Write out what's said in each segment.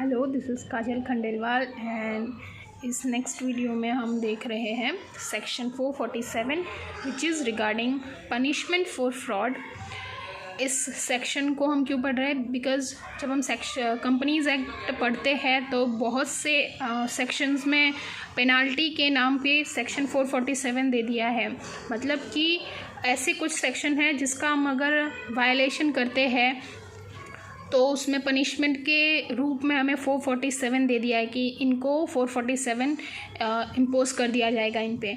Hello, this is Kajal Khandelwal and इस next video में हम देख रहे हैं section 447 which is regarding punishment for fraud. इस सेक्शन को हम क्यों पढ़ रहे हैं? बिकॉज़ जब हम कंपनीज़ एक्ट पढ़ते हैं तो बहुत से सेक्शंस में पेनाल्टी के नाम पे सेक्शन 447 दे दिया है। मतलब कि ऐसे कुछ सेक्शन है जिसका हम अगर वायलेशन करते हैं तो उसमें पनिशमेंट के रूप में हमें 447 दे दिया है कि इनको 447 इम्पोज कर दिया जाएगा इन पे।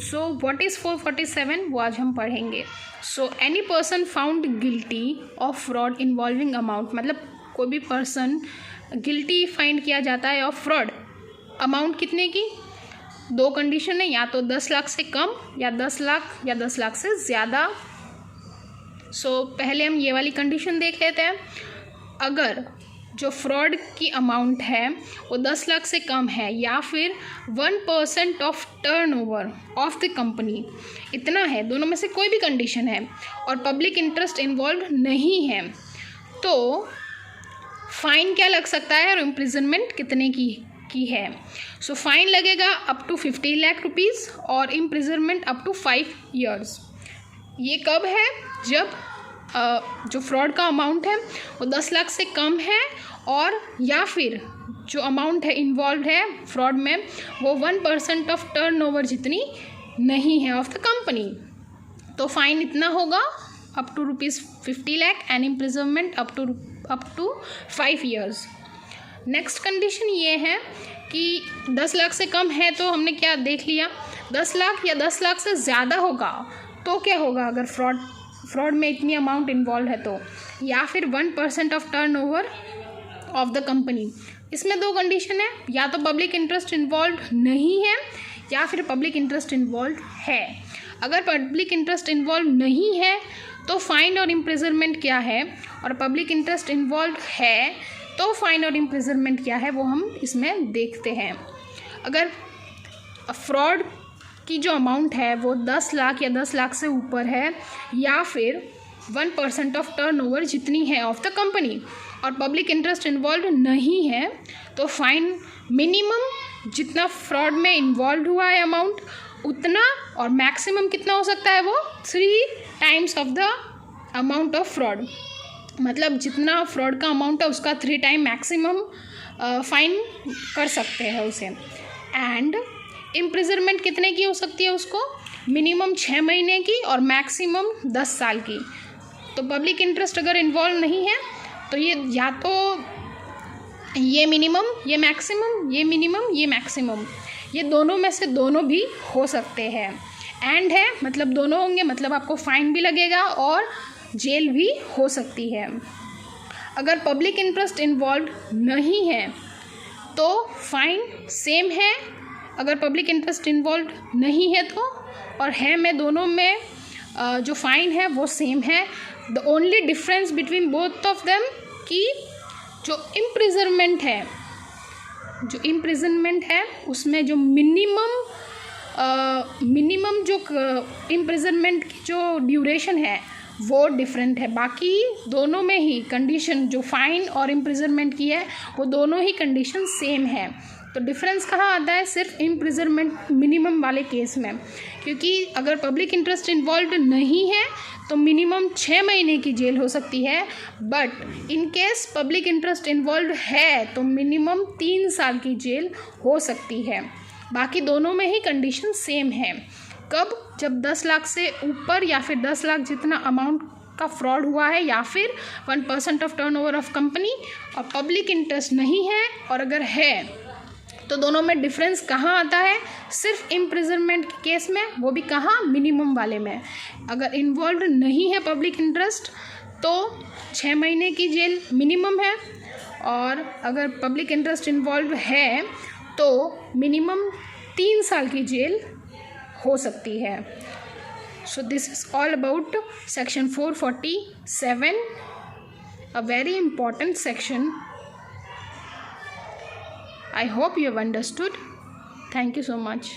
सो व्हाट इज़ 447 वो आज हम पढ़ेंगे। So any person found guilty of fraud involving amount, मतलब कोई भी पर्सन गिल्टी फाइंड किया जाता है ऑफ फ्रॉड। अमाउंट कितने की? दो कंडीशन है, या तो 10 लाख से कम या 10 लाख या 10 लाख से ज़्यादा। सो पहले हम ये वाली कंडीशन देख लेते हैं। अगर जो फ्रॉड की अमाउंट है वो 10 लाख से कम है या फिर 1% of turnover of the company, इतना है, दोनों में से कोई भी कंडीशन है और पब्लिक इंटरेस्ट इन्वॉल्व नहीं है, तो फाइन क्या लग सकता है और इम्प्रिजनमेंट कितने की है? सो फाइन लगेगा अप टू 50 लाख रुपीज़ और इम्प्रिजनमेंट अप टू 5 years। ये कब है? जब जो फ्रॉड का अमाउंट है वो 10 लाख से कम है और या फिर जो अमाउंट है इन्वॉल्व है फ्रॉड में वो 1% ऑफ टर्नओवर जितनी नहीं है ऑफ द कंपनी, तो फाइन इतना होगा up to ₹50 lakh and imprisonment up to 5 years। Next condition ये है कि 10 लाख से कम है तो हमने क्या देख लिया, 10 लाख या 10 लाख से ज़्यादा होगा तो क्या होगा अगर फ्रॉड में इतनी अमाउंट इन्वॉल्व है तो, या फिर 1% of turnover of the company. इसमें दो कंडीशन है, या तो पब्लिक इंटरेस्ट इन्वॉल्व नहीं है या फिर पब्लिक इंटरेस्ट इन्वॉल्व है। अगर पब्लिक इंटरेस्ट इन्वॉल्व नहीं है तो फाइन और इम्प्रिजनमेंट क्या है, और पब्लिक इंटरेस्ट इन्वॉल्व है तो फाइन और इम्प्रिजनमेंट क्या है वो हम इसमें देखते हैं। अगर फ्रॉड की जो अमाउंट है वो 10 लाख या 10 लाख से ऊपर है या फिर 1% ऑफ टर्नओवर जितनी है ऑफ द कंपनी और पब्लिक इंटरेस्ट इन्वॉल्व नहीं है, तो फाइन मिनिमम जितना फ्रॉड में इन्वॉल्व हुआ है अमाउंट उतना, और मैक्सिमम कितना हो सकता है वो 3 times of the amount of fraud. मतलब जितना फ्रॉड का अमाउंट है उसका 3 times मैक्सिमम फाइन कर सकते हैं उसे। एंड इम्प्रिजनमेंट कितने की हो सकती है उसको? मिनिमम 6 महीने की और मैक्सिमम 10 साल की। तो पब्लिक इंटरेस्ट अगर इन्वॉल्व नहीं है तो ये या तो ये मिनिमम, ये मैक्सिमम, ये मिनिमम, ये मैक्सिमम, ये दोनों में से दोनों भी हो सकते हैं। एंड है मतलब दोनों होंगे, मतलब आपको फाइन भी लगेगा और जेल भी हो सकती है। अगर पब्लिक इंटरेस्ट इन्वॉल्व नहीं है तो फाइन सेम है, अगर पब्लिक इंटरेस्ट इन्वॉल्व नहीं है तो, और है में दोनों में जो फाइन है वो सेम है। The only difference between both of them कि जो इम्प्रिजनमेंट है उसमें जो मिनिमम जो इम्प्रिजनमेंट की जो ड्यूरेशन है वो डिफरेंट है। बाकी दोनों में ही कंडीशन जो फाइन और इम्प्रिजनमेंट की है वो दोनों ही कंडीशन सेम है। तो डिफरेंस कहाँ आता है? सिर्फ इम्प्रिजनमेंट मिनिमम वाले केस में, क्योंकि अगर पब्लिक इंटरेस्ट इन्वॉल्व नहीं है तो मिनिमम 6 महीने की जेल हो सकती है, but in case public interest involve है तो मिनिमम 3 साल की जेल हो सकती है। बाकी दोनों में ही कंडीशन सेम है। कब? जब 10 लाख से ऊपर या फिर 10 लाख जितना अमाउंट का फ्रॉड हुआ है या फिर 1% ऑफ टर्नओवर ऑफ कंपनी और पब्लिक इंटरेस्ट नहीं है, और अगर है तो दोनों में डिफरेंस कहाँ आता है? सिर्फ इम्प्रिजनमेंट के केस में, वो भी कहाँ? मिनिमम वाले में। अगर इन्वॉल्व नहीं है पब्लिक इंटरेस्ट तो 6 महीने की जेल मिनिमम है, और अगर पब्लिक इंटरेस्ट इन्वॉल्व है तो मिनिमम 3 साल की जेल हो सकती है। So this is all about section 447, a very important section. I hope you have understood. Thank you so much.